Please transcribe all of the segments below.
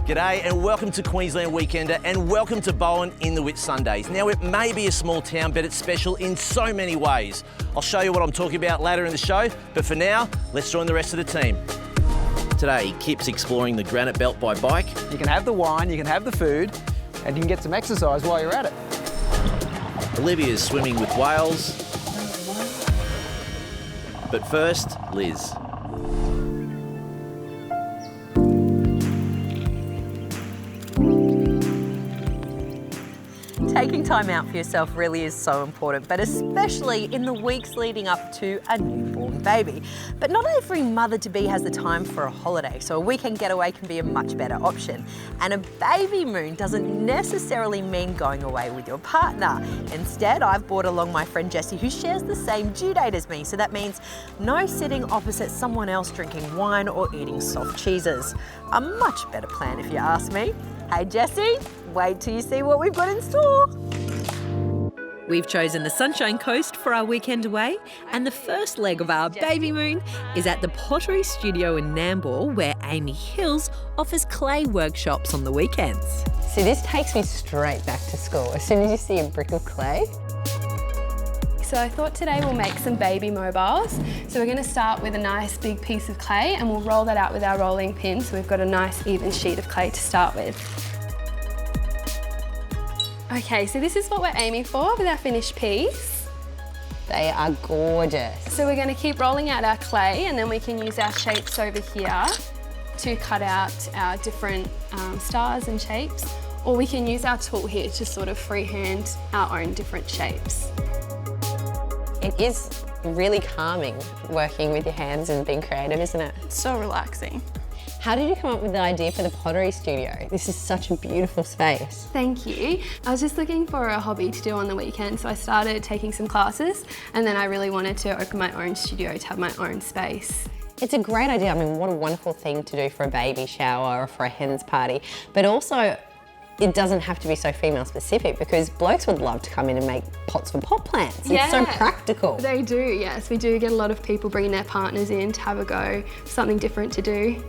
G'day and welcome to Queensland Weekender and welcome to Bowen in the Whitsundays. Now it may be a small town but it's special in so many ways. I'll show you what I'm talking about later in the show, but for now, let's join the rest of the team. Today, Kip's exploring the granite belt by bike. You can have the wine, you can have the food, and you can get some exercise while you're at it. Olivia's swimming with whales. But first, Liz. Taking time out for yourself really is so important, but especially in the weeks leading up to a newborn baby. But not every mother-to-be has the time for a holiday, so a weekend getaway can be a much better option. And a baby moon doesn't necessarily mean going away with your partner. Instead, I've brought along my friend Jessie, who shares the same due date as me, so that means no sitting opposite someone else drinking wine or eating soft cheeses. A much better plan if you ask me. Hey Jessie, wait till you see what we've got in store. We've chosen the Sunshine Coast for our weekend away, and the first leg of our baby moon is at the Pottery Studio in Nambour, where Amy Hills offers clay workshops on the weekends. See, this takes me straight back to school. As soon as you see a brick of clay. So I thought today we'll make some baby mobiles. So we're going to start with a nice big piece of clay and we'll roll that out with our rolling pin so we've got a nice even sheet of clay to start with. Okay, so this is what we're aiming for with our finished piece. They are gorgeous. So we're going to keep rolling out our clay and then we can use our shapes over here to cut out our different stars and shapes, or we can use our tool here to sort of freehand our own different shapes. It is really calming working with your hands and being creative, isn't it? So relaxing. How did you come up with the idea for the pottery studio? This is such a beautiful space. Thank you. I was just looking for a hobby to do on the weekend, so I started taking some classes and then I really wanted to open my own studio to have my own space. It's a great idea. I mean, what a wonderful thing to do for a baby shower or for a hen's party, but also it doesn't have to be so female specific because blokes would love to come in and make pots for pot plants. Yeah, it's so practical. They do, yes. We do get a lot of people bringing their partners in to have a go, something different to do.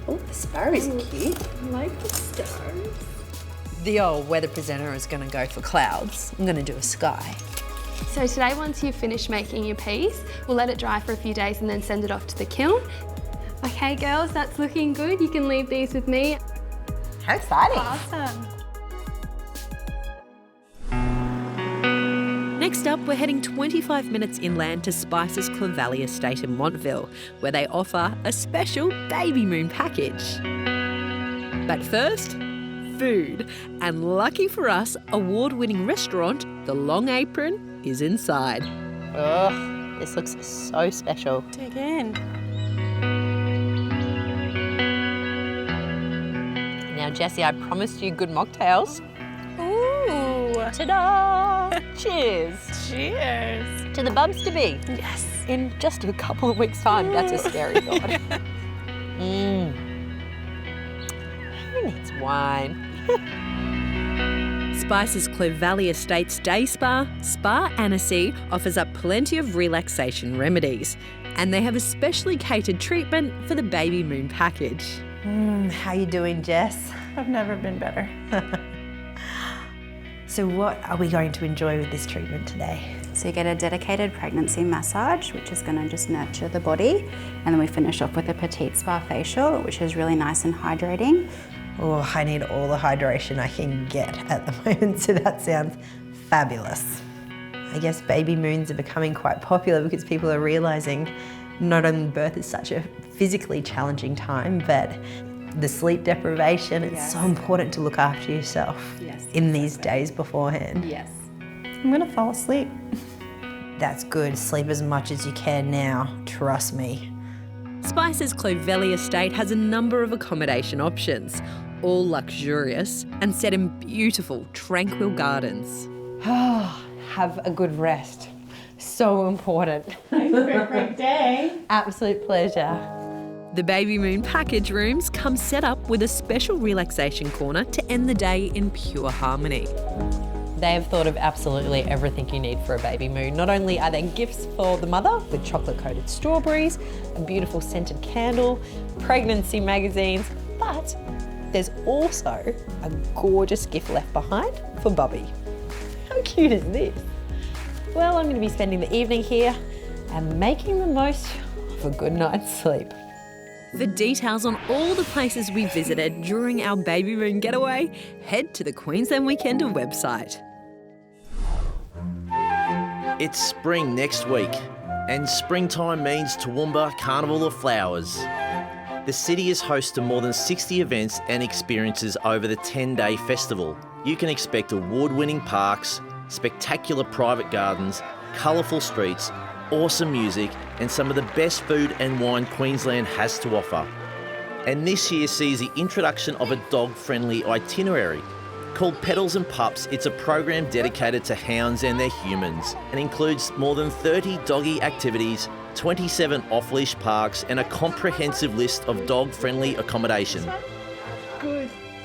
Oh, the sparrow is cute. I like the stars. The old weather presenter is going to go for clouds. I'm going to do a sky. So today, once you've finished making your piece, we'll let it dry for a few days and then send it off to the kiln. Okay, girls, that's looking good. You can leave these with me. How exciting. Awesome. Next up, we're heading 25 minutes inland to Spice's Clavalley Estate in Montville, where they offer a special baby moon package. But first, food. And lucky for us, award-winning restaurant, The Long Apron, is inside. Oh, this looks so special. Dig in. Now, Jessie, I promised you good mocktails. Ooh. Ta-da! Cheers. Cheers. To the bubs to be. Yes. In just a couple of weeks' time. That's a scary thought. Who needs wine? Spice's Clavalley Estates Day Spa, Spa Annecy, offers up plenty of relaxation remedies. And they have a specially catered treatment for the baby moon package. How you doing, Jess? I've never been better. So what are we going to enjoy with this treatment today? So you get a dedicated pregnancy massage, which is going to just nurture the body. And then we finish off with a petite spa facial, which is really nice and hydrating. Oh, I need all the hydration I can get at the moment, so that sounds fabulous. I guess baby moons are becoming quite popular because people are realising not only birth is such a physically challenging time, but the sleep deprivation, it's so important to look after yourself in these days beforehand. Yes. I'm gonna fall asleep. That's good, sleep as much as you can now, trust me. Spice's Clavalley Estate has a number of accommodation options, all luxurious and set in beautiful, tranquil gardens. Oh, have a good rest. So important. Thanks for a great day. Absolute pleasure. The baby moon package rooms come set up with a special relaxation corner to end the day in pure harmony. They have thought of absolutely everything you need for a baby moon. Not only are there gifts for the mother with chocolate-coated strawberries, a beautiful scented candle, pregnancy magazines, but There's also a gorgeous gift left behind for Bubby. How cute is this? Well, I'm going to be spending the evening here and making the most of a good night's sleep. For details on all the places we visited during our baby moon getaway, head to the Queensland Weekender website. It's spring next week, and springtime means Toowoomba Carnival of Flowers. The city is host to more than 60 events and experiences over the 10-day festival. You can expect award-winning parks, spectacular private gardens, colourful streets, awesome music, and some of the best food and wine Queensland has to offer. And this year sees the introduction of a dog-friendly itinerary. Called Pedals and Pups, it's a program dedicated to hounds and their humans and includes more than 30 doggy activities, 27 off-leash parks and a comprehensive list of dog-friendly accommodation.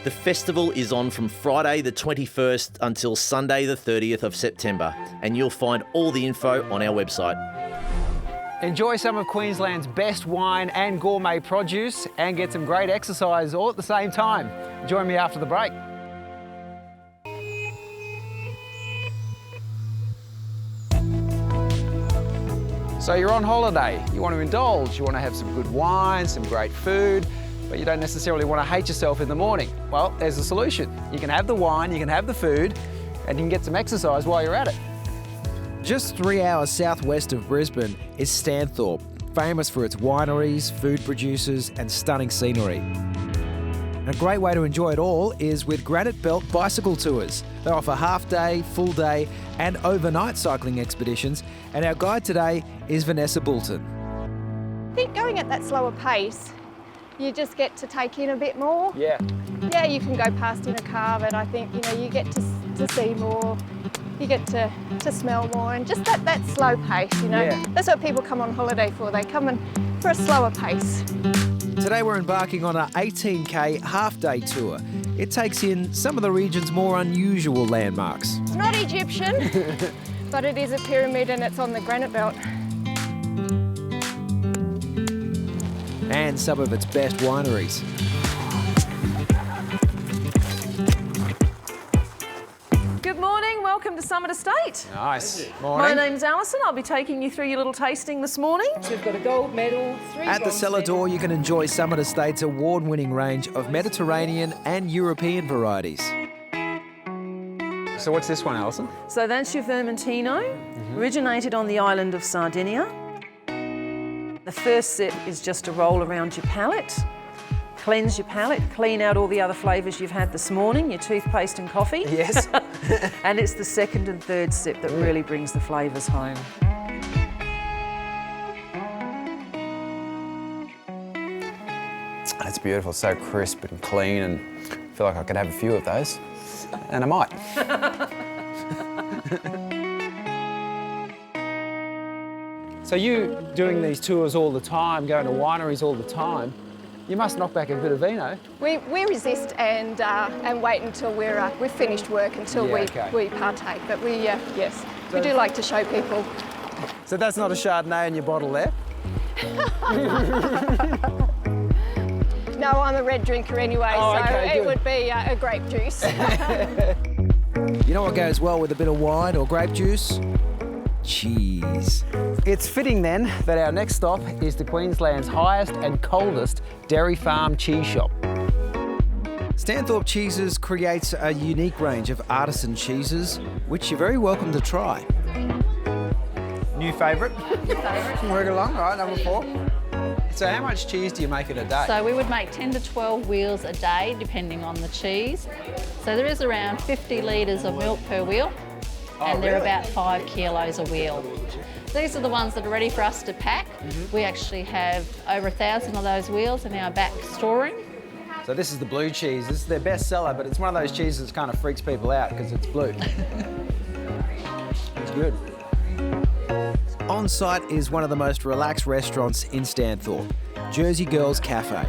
The festival is on from Friday the 21st until Sunday the 30th of September, and you'll find all the info on our website. Enjoy some of Queensland's best wine and gourmet produce and get some great exercise all at the same time. Join me after the break. So you're on holiday, you want to indulge, you want to have some good wine, some great food, but you don't necessarily want to hate yourself in the morning. Well, there's a solution. You can have the wine, you can have the food, and you can get some exercise while you're at it. Just 3 hours southwest of Brisbane is Stanthorpe, famous for its wineries, food producers, and stunning scenery. And a great way to enjoy it all is with Granite Belt Bicycle Tours. They offer half-day, full-day, and overnight cycling expeditions, and our guide today is Vanessa Boulton. I think going at that slower pace, you just get to take in a bit more. Yeah. Yeah, you can go past in a car, but I think, you get to see more, you get to smell more, and just that slow pace, Yeah. That's what people come on holiday for. They come in for a slower pace. Today we're embarking on an 18k half-day tour. It takes in some of the region's more unusual landmarks. It's not Egyptian, but it is a pyramid and it's on the granite belt. And some of its best wineries. Good morning, welcome to Summit Estate. Nice. My Morning. name's Alison, I'll be taking you through your little tasting this morning. So we've got a gold medal, 3 At the bronze cellar door, medals. you can enjoy Summit Estate's award-winning range of Mediterranean and European varieties. So what's this one, Alison? So that's your Vermentino, originated on the island of Sardinia. The first step is just to roll around your palate, cleanse your palate, clean out all the other flavours you've had this morning, your toothpaste and coffee. Yes. And it's the second and third step that really brings the flavours home. It's beautiful, so crisp and clean, and I feel like I could have a few of those, and I might. So you doing these tours all the time, going to wineries all the time, you must knock back a bit of vino. We resist and wait until we've finished work until Yeah, we partake. But we do like to show people. So that's not a Chardonnay in your bottle there? No, I'm a red drinker anyway, Oh, so okay, it good. would be a grape juice. You know what goes well with a bit of wine or grape juice? Cheese. It's fitting then that our next stop is to Queensland's highest and coldest dairy farm cheese shop. Stanthorpe Cheeses creates a unique range of artisan cheeses, which you're very welcome to try. New favourite? Work along, right, number 4. So how much cheese do you make in a day? So we would make 10 to 12 wheels a day, depending on the cheese. So there is around 50 litres of milk per wheel, and they're about 5 kilos a wheel. These are the ones that are ready for us to pack. We actually have over 1,000 of those wheels in our back storeroom. So this is the blue cheese. This is their best seller, but it's one of those cheeses that kind of freaks people out because it's blue. It's good. On site is one of the most relaxed restaurants in Stanthorpe, Jersey Girls Cafe.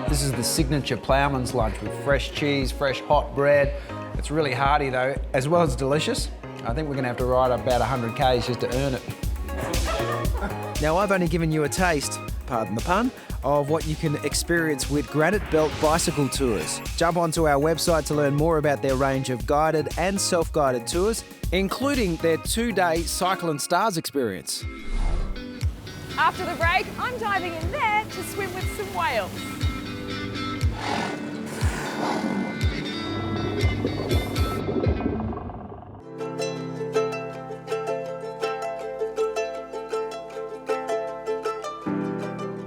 This is the signature ploughman's lunch with fresh cheese, fresh hot bread. It's really hearty though, as well as delicious. I think we're gonna have to ride about 100 k's just to earn it. Now I've only given you a taste, pardon the pun, of what you can experience with Granite Belt Bicycle Tours. Jump onto our website to learn more about their range of guided and self-guided tours, including their 2-day Cycle and Stars experience. After the break, I'm diving in there to swim with some whales.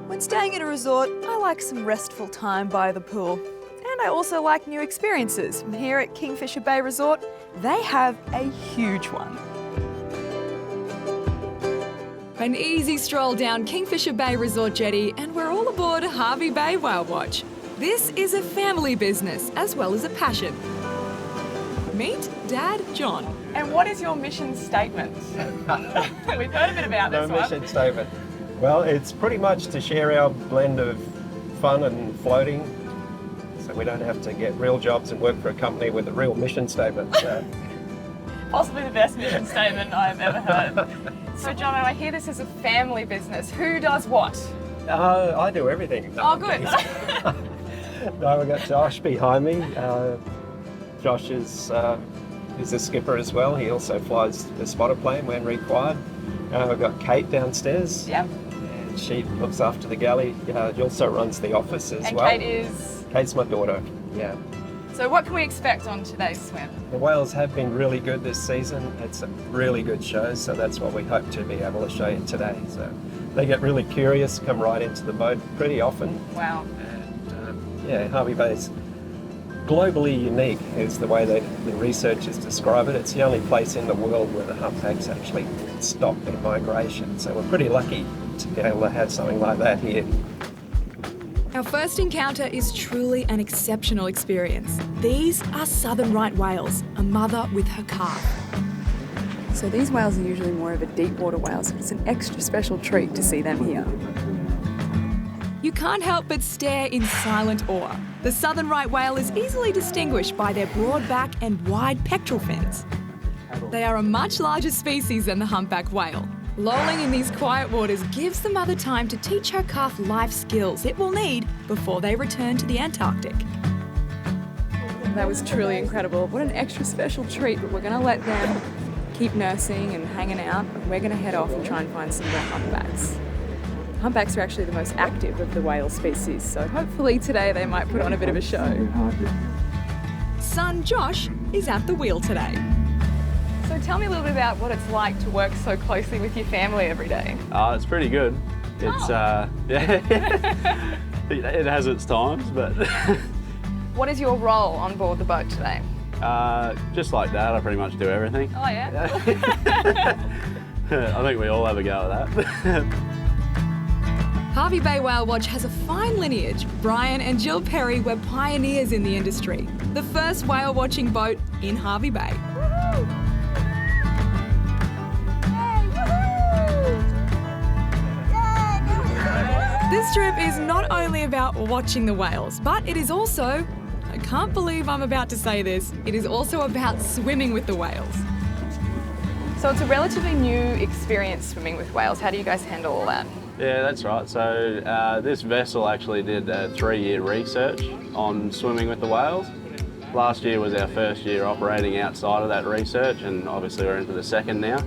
When staying at a resort, I like some restful time by the pool. And I also like new experiences. Here at Kingfisher Bay Resort, they have a huge one. An easy stroll down Kingfisher Bay Resort jetty and we're all aboard Harvey Bay Whale Watch. This is a family business as well as a passion. Meet Dad John. And what is your mission statement? We've heard a bit about this one. No mission statement. Well, it's pretty much to share our blend of fun and floating so we don't have to get real jobs and work for a company with a real mission statement. Possibly the best mission statement I've ever heard. So John, I hear this is a family business. Who does what? I do everything. Oh, good. No, we've got Josh behind me. Josh is a skipper as well. He also flies the spotter plane when required. We've got Kate downstairs. Yep. And she looks after the galley. She also runs the office as well. And Kate is? Kate's my daughter, yeah. So what can we expect on today's swim? The whales have been really good this season. It's a really good show, so that's what we hope to be able to show you today. So they get really curious, come right into the boat pretty often. Wow. And yeah, Harvey Bay's globally unique is the way that the researchers describe it. It's the only place in the world where the humpbacks actually stop their migration. So we're pretty lucky to be able to have something like that here. Our first encounter is truly an exceptional experience. These are southern right whales, a mother with her calf. So these whales are usually more of a deep water whale, so it's an extra special treat to see them here. You can't help but stare in silent awe. The southern right whale is easily distinguished by their broad back and wide pectoral fins. They are a much larger species than the humpback whale. Lolling in these quiet waters gives the mother time to teach her calf life skills it will need before they return to the Antarctic. That was truly incredible. What an extra special treat, but we're going to let them keep nursing and hanging out. We're going to head off and try and find some more humpbacks. Humpbacks are actually the most active of the whale species, so hopefully today they might put on a bit of a show. Son Josh is at the wheel today. So tell me a little bit about what it's like to work so closely with your family every day. It's pretty good. It's, yeah, it has its times, but... What is your role on board the boat today? Just like that, I pretty much do everything. Oh, yeah? I think we all have a go at that. Harvey Bay Whale Watch has a fine lineage. Brian and Jill Perry were pioneers in the industry. The first whale watching boat in Harvey Bay. This trip is not only about watching the whales, but it is also, I can't believe I'm about to say this, it is also about swimming with the whales. So it's a relatively new experience swimming with whales. How do you guys handle all that? Yeah, that's right. So this vessel actually did a 3-year research on swimming with the whales. Last year was our first year operating outside of that research, and obviously we're into the second now.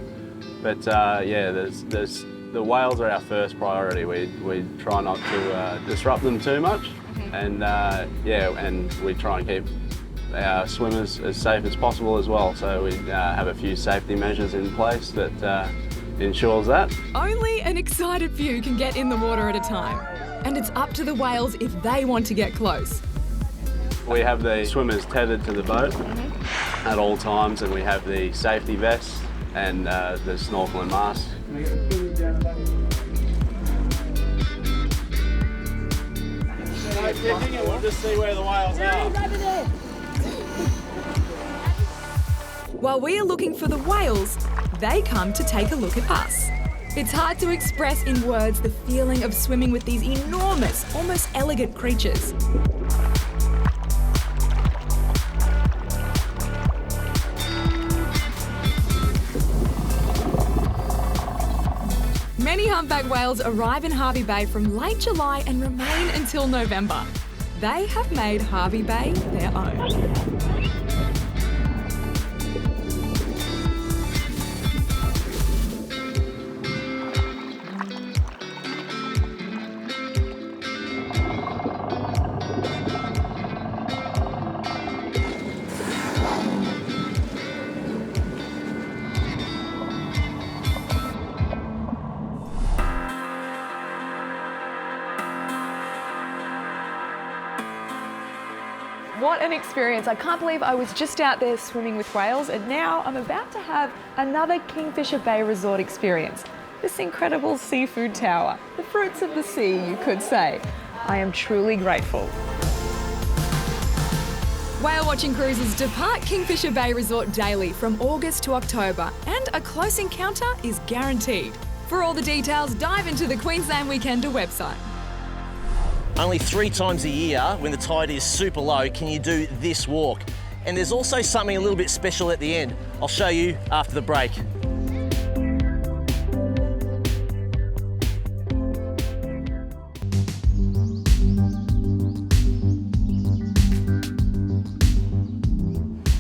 But yeah, the whales are our first priority. We try not to disrupt them too much, and yeah, and we try and keep our swimmers as safe as possible as well. So we have a few safety measures in place that ensures that. Only an excited few can get in the water at a time, and it's up to the whales if they want to get close. We have the swimmers tethered to the boat at all times, and we have the safety vest and the snorkel and mask. We'll just see where the whales are. While we are looking for the whales, they come to take a look at us. It's hard to express in words the feeling of swimming with these enormous, almost elegant creatures. Many humpback whales arrive in Hervey Bay from late July and remain until November. They have made Hervey Bay their own. What an experience. I can't believe I was just out there swimming with whales and now I'm about to have another Kingfisher Bay Resort experience. This incredible seafood tower, the fruits of the sea, you could say. I am truly grateful. Whale watching cruises depart Kingfisher Bay Resort daily from August to October and a close encounter is guaranteed. For all the details, dive into the Queensland Weekender website. Only 3 times a year, when the tide is super low, can you do this walk. And there's also something a little bit special at the end. I'll show you after the break.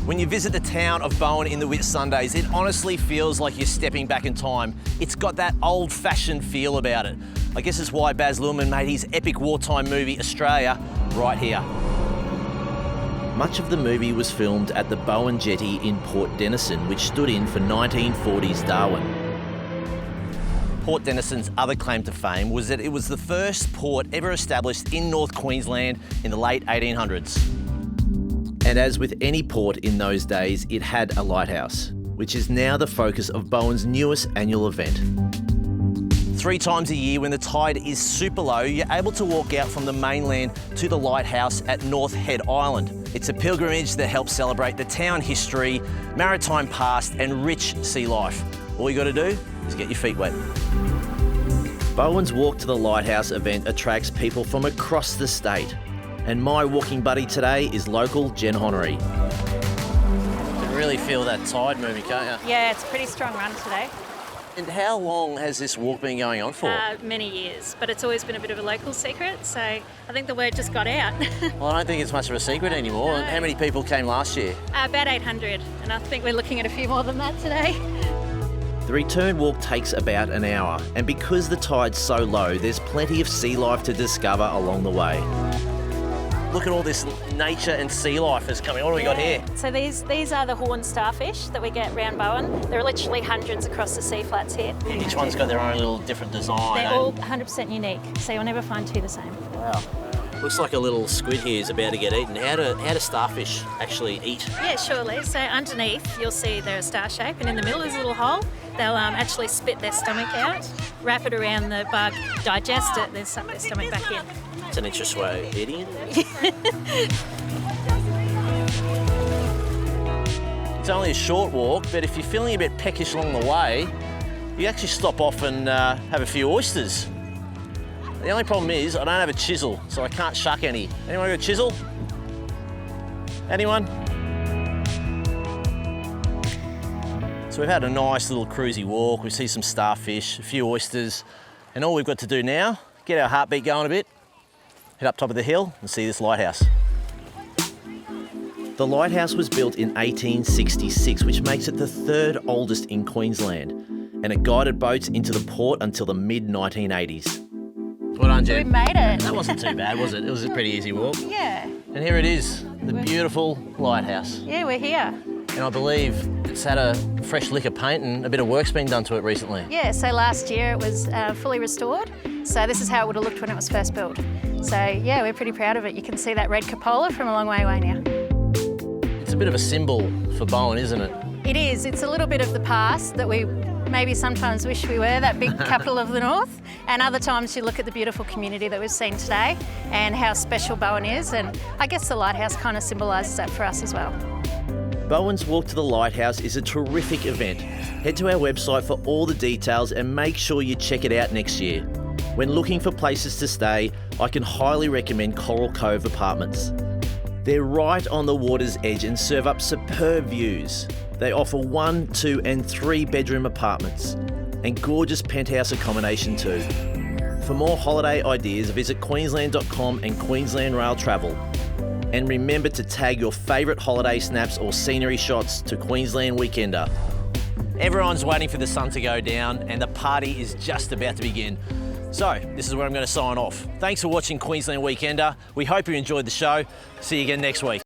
When you visit the town of Bowen in the Whitsundays, it honestly feels like you're stepping back in time. It's got that old-fashioned feel about it. I guess it's why Baz Luhrmann made his epic wartime movie Australia right here. Much of the movie was filmed at the Bowen jetty in Port Denison, which stood in for 1940s Darwin. Port Denison's other claim to fame was that it was the first port ever established in North Queensland in the late 1800s. And as with any port in those days, it had a lighthouse, which is now the focus of Bowen's newest annual event. 3 times a year when the tide is super low, you're able to walk out from the mainland to the Lighthouse at North Head Island. It's a pilgrimage that helps celebrate the town history, maritime past and rich sea life. All you got to do is get your feet wet. Bowen's Walk to the Lighthouse event attracts people from across the state. And my walking buddy today is local Jen Honery. You can really feel that tide moving, can't you? Yeah, it's a pretty strong run today. And how long has this walk been going on for? Many years, but it's always been a bit of a local secret, so I think the word just got out. Well, I don't think it's much of a secret anymore. No. How many people came last year? About 800, and I think we're looking at a few more than that today. The return walk takes about an hour, and because the tide's so low, there's plenty of sea life to discover along the way. Look at all this nature and sea life that's coming. What do we got here? So these are the horned starfish that we get around Bowen. There are literally hundreds across the sea flats here. Each one's got their own little different design. They're all 100% unique, so you'll never find 2 the same. Wow. Looks like a little squid here is about to get eaten. How do starfish actually eat? Yeah, surely. So underneath, you'll see they're a star shape, and in the middle is a little hole. They'll actually spit their stomach out, wrap it around the bug, digest it, then suck their stomach back in. It's an interesting way of eating it. It's only a short walk, but if you're feeling a bit peckish along the way, you actually stop off and have a few oysters. The only problem is I don't have a chisel, so I can't shuck any. Anyone got a chisel? Anyone? So we've had a nice little cruisy walk. We see some starfish, a few oysters, and all we've got to do now, get our heartbeat going a bit, head up top of the hill and see this lighthouse. The lighthouse was built in 1866, which makes it the 3rd oldest in Queensland, and it guided boats into the port until the mid-1980s. Well done, Jen. We made it. That wasn't too bad, was it? It was a pretty easy walk. Yeah. And here it is, the beautiful lighthouse. Yeah, we're here. And I believe it's had a fresh lick of paint and a bit of work's been done to it recently. Yeah, so last year it was fully restored. So this is how it would have looked when it was first built. So yeah, we're pretty proud of it. You can see that red cupola from a long way away now. It's a bit of a symbol for Bowen, isn't it? It is. It's a little bit of the past that we maybe sometimes wish we were, that big capital of the north. And other times you look at the beautiful community that we've seen today and how special Bowen is. And I guess the lighthouse kind of symbolises that for us as well. Bowen's Walk to the Lighthouse is a terrific event. Head to our website for all the details and make sure you check it out next year. When looking for places to stay, I can highly recommend Coral Cove Apartments. They're right on the water's edge and serve up superb views. They offer 1, 2 and 3 bedroom apartments. and gorgeous penthouse accommodation too. For more holiday ideas, visit queensland.com and Queensland Rail Travel. And remember to tag your favourite holiday snaps or scenery shots to Queensland Weekender. Everyone's waiting for the sun to go down and the party is just about to begin. So, this is where I'm going to sign off. Thanks for watching Queensland Weekender. We hope you enjoyed the show. See you again next week.